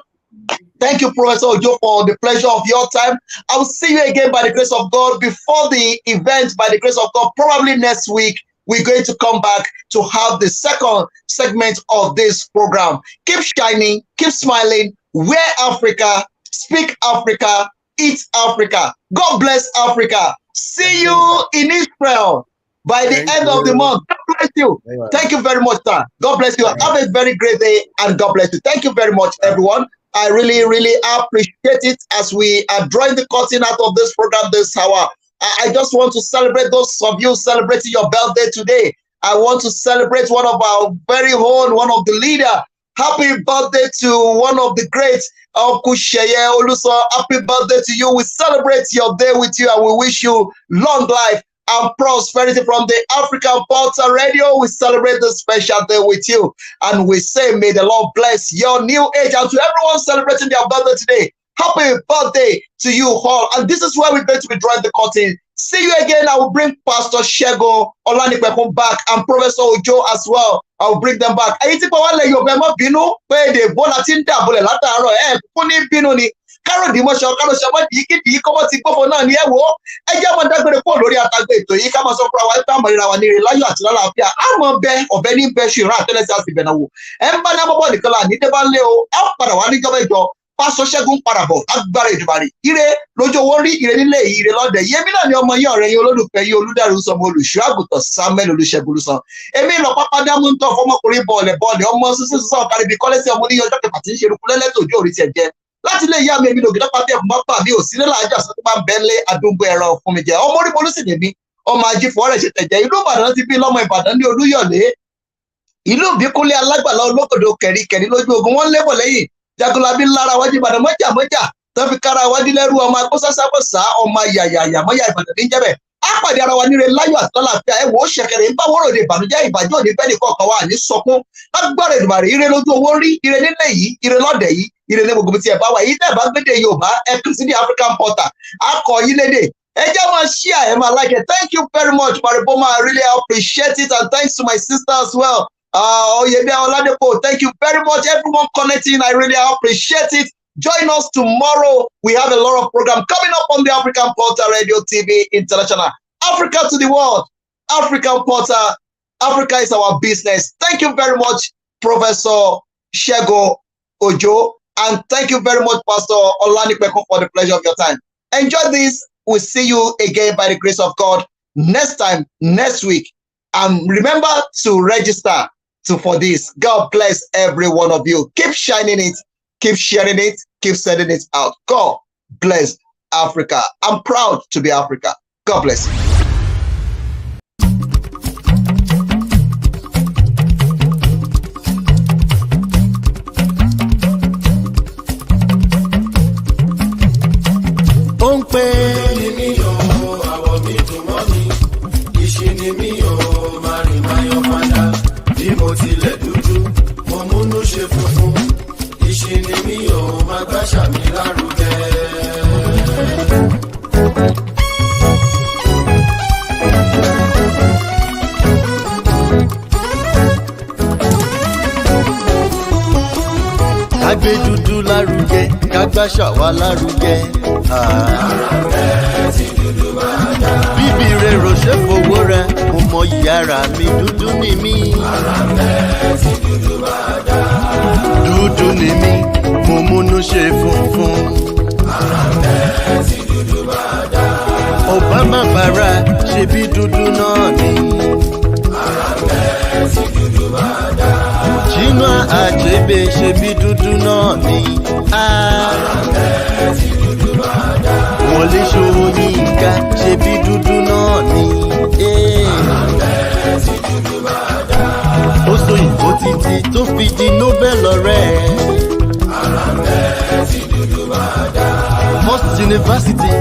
Thank you, Professor Ojo, for the pleasure of your time. I will see you again by the grace of God before the event, by the grace of God, probably next week. We're going to come back to have the second segment of this program. Keep shining, keep smiling, wear Africa, speak Africa, eat Africa. God bless Africa. See you in Israel by the end of the month. God bless you. Thank you very much, sir. God bless you. Have a very great day, and God bless you. Thank you very much, everyone. I really, really appreciate it as we are drawing the curtain out of this program this hour. I just want to celebrate those of you celebrating your birthday today. I want to celebrate one of our very own, one of the leader. Happy birthday to one of the greats, Okusheye Oluso. Happy birthday to you. We celebrate your day with you, and we wish you long life and prosperity from the African Pulsar Radio. We celebrate this special day with you, and we say, may the Lord bless your new age. And to everyone celebrating their birthday today, happy birthday to you all. And this is where we're going to be drawing the curtain. See you again. I will bring Pastor Segun Olanipekun back and Professor Ojo as well. I will bring them back. Èyí tí Paul le Yorùbá mọ́ bínú pé de bola tin da bolẹ̀ látàárọ̀ kún ní bínú ni. Káròdì mọ́ṣọ́ káròṣọ́ mọ́ dìíkìdì kọ́mọ́ ti gbọ́fọ́ náà ní ẹ̀wọ̀. Ẹ jẹ́ mọ́ dágbére kúrò lórí àtàgbé ètò yìí ká máa sọ fún wa pé àmọ́ ìra wa ní ire láyọ̀ àti lálàáfíà. Àmọ́ bẹ ọ̀bẹ ní bẹ ṣe ìran àtẹ́lẹsẹ̀ àti ìbẹ̀nàwó. Ẹ ń bá ní àbọ̀bọ̀ nìkan là ní dé bá ń lé o. Ẹ padà wá ní jọ́bẹ̀ jọ. Pastor Segun parabọ̀ agbára Èdùmàrè ire lójú owó rí ire nílé ire lọ́dẹ yẹmí náà ni ọmọ yín ọ̀rẹ́ yín olólùfẹ́ yín olùdarí sọmọ olùṣọ́ àgùntàn Samuel Olusegun Olusan èmi lọ pápá dámú ń tọ́ fọmọkùnrin bọ̀ọ̀lẹ̀ ọmọ sísè sísọ ọ̀kárí bíi kọ́lẹ́sì ọmọ oníyọ ọjọ́ kẹfà tí ń ṣe erùkú lẹ́lẹ́tò ojú orí tiẹ̀ jẹ́ láti lè yá mi èmi lògì dọ́pàá tẹ̀ fún mọ́pà mi ò sí nílà àjà sọ́tún bá ń bẹ́ lé adúgbò ẹ̀rọ fún mi jẹ́ ọmọ orí polúsì nìmi ọmọ ajífọ́ rẹ̀ ṣe tẹ̀jẹ́ ìlú Ìbàdàn ti bí lọ́mọ Ìbàdàn ní Olúyọ̀lé ìlú Ìbíkúnlé alágbàlá olókòdó kẹ̀ríkẹ̀rí lójú ogun wọn lébọ̀ lẹ́yìn Jagunlabi lára wájú Ìbàdàn mọ́jà tó fi kára wájú lẹ́rú ọmọ akósásábọ̀sá ọmọ yàyàyà mọ́yà Ìbàdàn ní jẹ́bẹ̀ á pàdé ara wa níre láyọ̀ àti lálàáfíà ẹ wò ó ṣẹ̀kẹ̀rẹ̀ ń bá wọ́rọ̀ de ìbànújẹ́ ìbàjẹ́ òní bẹ́ẹ̀ nìkan kan wà ní sọkún lágbára Èdùmàrè ire lójú owó rí ire nílẹ̀ yìí ire lọ́dẹ̀ yìí ire ní gbogbo tí ẹ bá wà yìí tẹ́ bá gbédè Yorùbá ẹ kì í sí ní African Pulsar akọ yín lédè ẹ jẹ́ máa share ẹ máa like it. Thank you very much Mariboma, I really appreciate it, and thanks to my sister as well. Oyebe Oladepo, thank you very much. Everyone connecting, I really appreciate it. Join us tomorrow. We have a lot of program coming up on the African Pulsar Radio TV International. Africa to the world. African Pulsar. Africa is our business. Thank you very much, Professor Segun Ojo. And thank you very much, Pastor Olanipekun, for the pleasure of your time. Enjoy this. We'll see you again by the grace of God next time, next week. And remember to register for this. God bless every one of you. Keep shining it, keep sharing it, keep sending it out. God bless Africa. I'm proud to be Africa. God bless you. pé. Dúdú ni mí o, àwọ̀ mi dùn mọ́ mi. Ìṣí ni mí o, máa rìn máa yan padà. Bí mo tilẹ̀ dúdú, mo múnú ṣe funfun. Ìṣí ni mí o, máa gbàṣà mi lárugẹ. Ká gbé dúdú lárugẹ, ká gbàṣà wa lárugẹ. Bíbí rẹ̀ ròṣẹ́ fowó rẹ̀, mo mọ ìyára mi, dúdú ni mí. Dúdú ni mí, mo múnú ṣe funfun. Obama bara ṣebí dúdú náà ni. Chinua Achebe ṣebí dúdú náà ni. Wọlé Ṣóyínká ṣebí dúdú náà ni. Ó sòyìnbó títí tó fi di Nobel ọ̀rẹ́. First University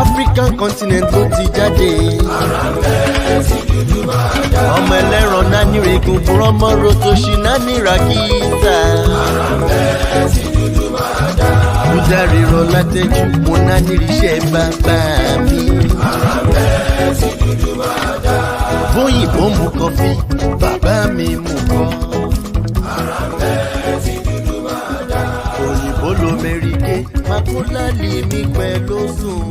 African continent ló ti jáde. Ọmọ ẹlẹ́ran náà nírègùn fúnrọ́mọ́rò tó ṣì náà níràkìtà. Kúdàrí rọ látẹ̀jù mo náà níríṣẹ́ bàbá mi. Bóyìnbó mu kọfí bàbá mi mu kọ́. Òyìnbó lo mẹ́rìndé mákúlá lè mí pẹ̀lú sùn.